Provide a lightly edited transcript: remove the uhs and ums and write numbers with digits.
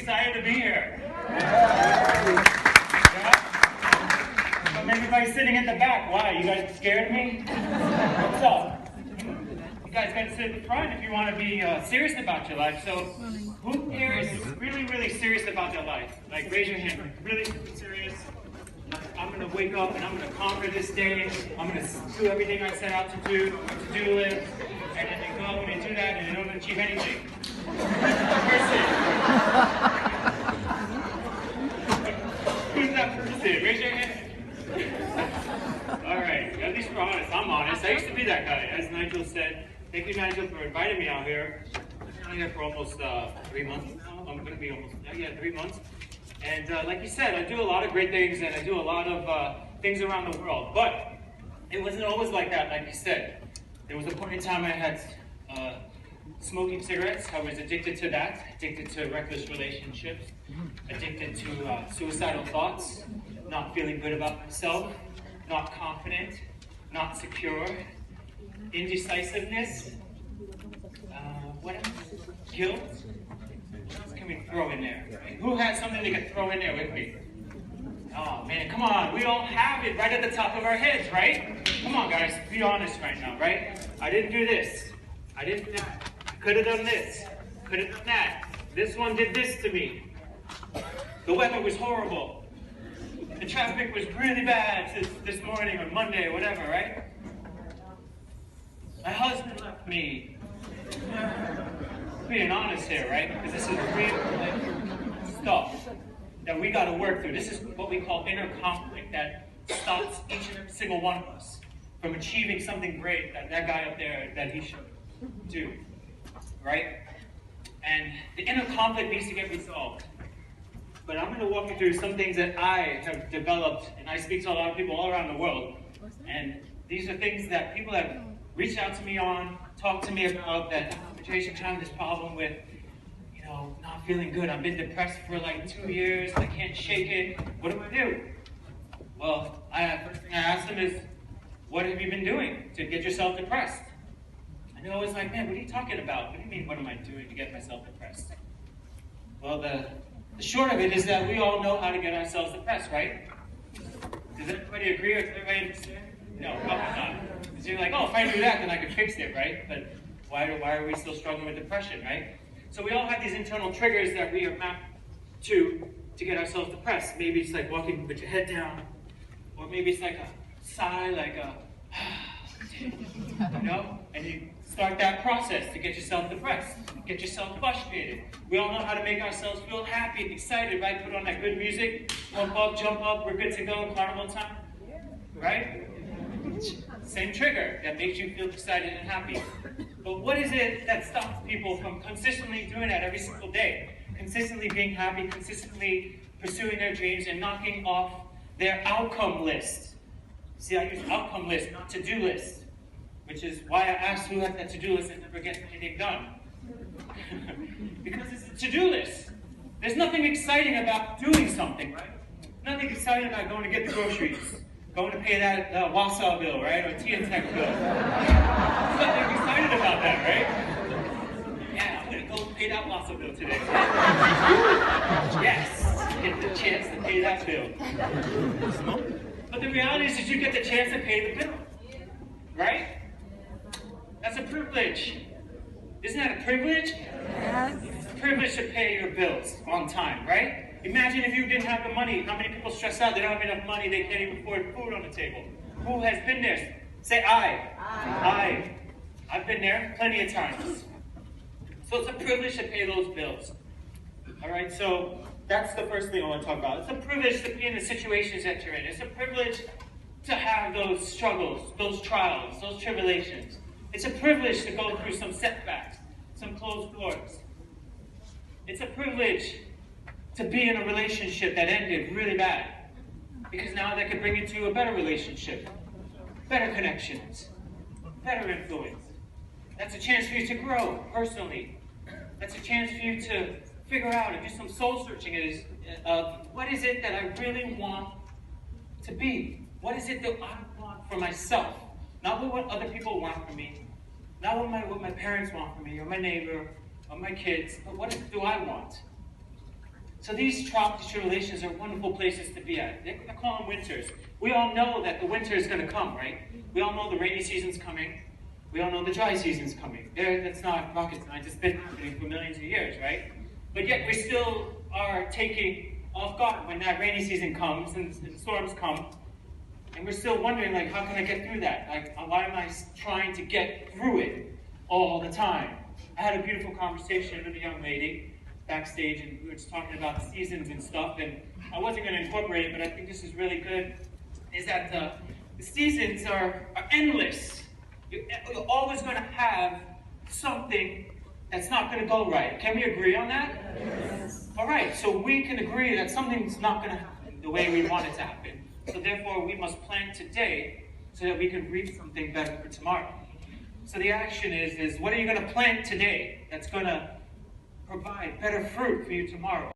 excited to be here. Yeah? From everybody sitting in the back. Why? You guys scared of me? What's up? You guys got to sit at the front if you want to be serious about your life. So, who here is really, really serious about their life? Like, raise your hand. Really serious. I'm going to wake up and I'm going to conquer this day. I'm going to do everything I set out to do, to-do list. And then they go up and they do that and they don't achieve anything. Person. Who's that person? Raise your hand. Alright, at least we're honest. I'm honest. I used to be that guy. As Nigel said, thank you, Nigel, for inviting me out here. I've been out here for almost 3 months now. I'm going to be almost, 3 months. And like you said, I do a lot of great things and I do a lot of things around the world. But it wasn't always like that, like you said. There was a point in time I had smoking cigarettes. I was addicted to that, addicted to reckless relationships, addicted to suicidal thoughts, not feeling good about myself, not confident, not secure, indecisiveness, what else? Guilt. What else can we throw in there? Right? Who has something they can throw in there with me? Oh man, come on, we all have it right at the top of our heads, right? Come on guys, be honest right now, right? I didn't do this, I didn't do that, I could have done this, could have done that, this one did this to me, the weather was horrible, the traffic was really bad this morning or Monday or whatever, right? My husband left me. Being honest here, right? Because this is real life stuff that we got to work through. This is what we call inner conflict that stops each and every single one of us from achieving something great that guy up there that he should do, right? And the inner conflict needs to get resolved. But I'm going to walk you through some things that I have developed, and I speak to a lot of people all around the world. And these are things that people have reached out to me on, talked to me about, that Rajesh, I'm having this problem with, not feeling good. I've been depressed for like 2 years. I can't shake it. What do I do? Well, first thing I asked them is, what have you been doing to get yourself depressed? And they're always like, man, what are you talking about? What do you mean, what am I doing to get myself depressed? Well, the short of it is that we all know how to get ourselves depressed, right? Does everybody agree or does everybody understand? No, probably not. Because you're like, oh, if I do that, then I can fix it, right? But why are we still struggling with depression, right? So we all have these internal triggers that we are mapped to get ourselves depressed. Maybe it's like walking with your head down, or maybe it's like a sigh, like a, and you start that process to get yourself depressed, get yourself frustrated. We all know how to make ourselves feel happy and excited, right? Put on that good music, pump up, jump up, we're good to go, carnival time, right? Same trigger that makes you feel excited and happy. But what is it that stops people from consistently doing that every single day? Consistently being happy, consistently pursuing their dreams and knocking off their outcome list. See, I use outcome list, not to-do list, which is why I asked who has that to-do list and never gets anything done. Because it's a to-do list. There's nothing exciting about doing something, right? Nothing exciting about going to get the groceries. Going to pay that Wausau bill, right? Or Tech bill. There's nothing excited about that, right? Yeah, I'm going to go pay that Wausau bill today. Yes, get the chance to pay that bill. But the reality is that you get the chance to pay the bill, right? That's a privilege. Isn't that a privilege? Yes. It's a privilege to pay your bills on time, right? Imagine if you didn't have the money. How many people stress out? They don't have enough money. They can't even afford food on the table. Who has been there? Say I. I. I've been there plenty of times. So it's a privilege to pay those bills. All right, so that's the first thing I want to talk about. It's a privilege to be in the situations that you're in. It's a privilege to have those struggles, those trials, those tribulations. It's a privilege to go through some setbacks, some closed doors. It's a privilege to be in a relationship that ended really bad, because now that could bring you to a better relationship, better connections, better influence. That's a chance for you to grow personally. That's a chance for you to figure out and do some soul searching of what is it that I really want to be? What is it that I want for myself? Not what other people want from me, not what my parents want from me, or my neighbor, or my kids, but what do I want? So these tropical tribulations are wonderful places to be at. They call them winters. We all know that the winter is going to come, right? We all know the rainy season's coming. We all know the dry season's coming. That's not rocket science. It's been happening for millions of years, right? But yet we still are taking off guard when that rainy season comes and storms come. And we're still wondering, like, how can I get through that? Like, why am I trying to get through it all the time? I had a beautiful conversation with a young lady backstage, and we were just talking about the seasons and stuff, and I wasn't going to incorporate it, but I think this is really good, is that the seasons are endless. You're always going to have something that's not going to go right. Can we agree on that? Yes. All right, so we can agree that something's not going to happen the way we want it to happen. So therefore, we must plan today so that we can reap something better for tomorrow. So the action is what are you going to plant today that's going to provide better fruit for you tomorrow?